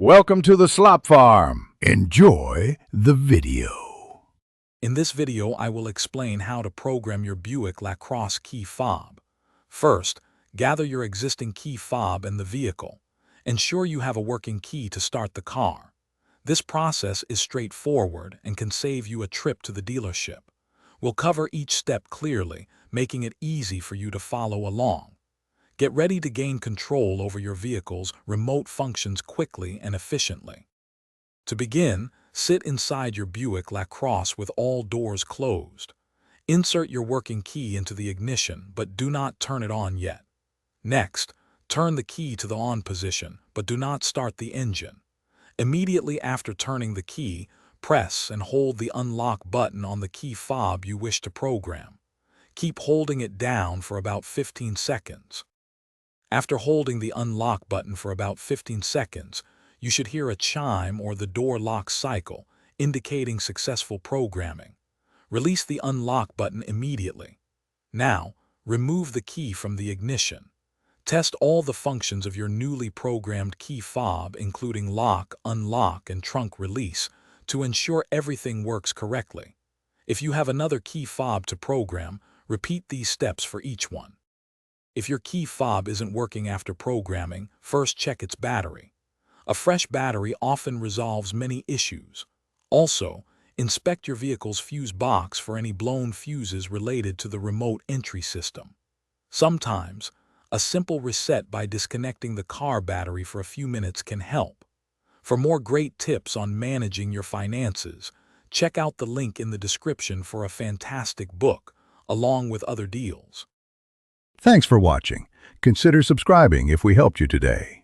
Welcome to the Slop Farm. Enjoy the video. In this video, I will explain how to program your Buick Lacrosse key fob. First, gather your existing key fob and the vehicle. Ensure you have a working key to start the car. This process is straightforward and can save you a trip to the dealership. We'll cover each step clearly, making it easy for you to follow along. Get ready to gain control over your vehicle's remote functions quickly and efficiently. To begin, sit inside your Buick Lacrosse with all doors closed. Insert your working key into the ignition, but do not turn it on yet. Next, turn the key to the on position, but do not start the engine. Immediately after turning the key, press and hold the unlock button on the key fob you wish to program. Keep holding it down for about 15 seconds. After holding the unlock button for about 15 seconds, you should hear a chime or the door lock cycle, indicating successful programming. Release the unlock button immediately. Now, remove the key from the ignition. Test all the functions of your newly programmed key fob, including lock, unlock, and trunk release, to ensure everything works correctly. If you have another key fob to program, repeat these steps for each one. If your key fob isn't working after programming, first check its battery. A fresh battery often resolves many issues. Also, inspect your vehicle's fuse box for any blown fuses related to the remote entry system. Sometimes, a simple reset by disconnecting the car battery for a few minutes can help. For more great tips on managing your finances, check out the link in the description for a fantastic book, along with other deals. Thanks for watching. Consider subscribing if we helped you today.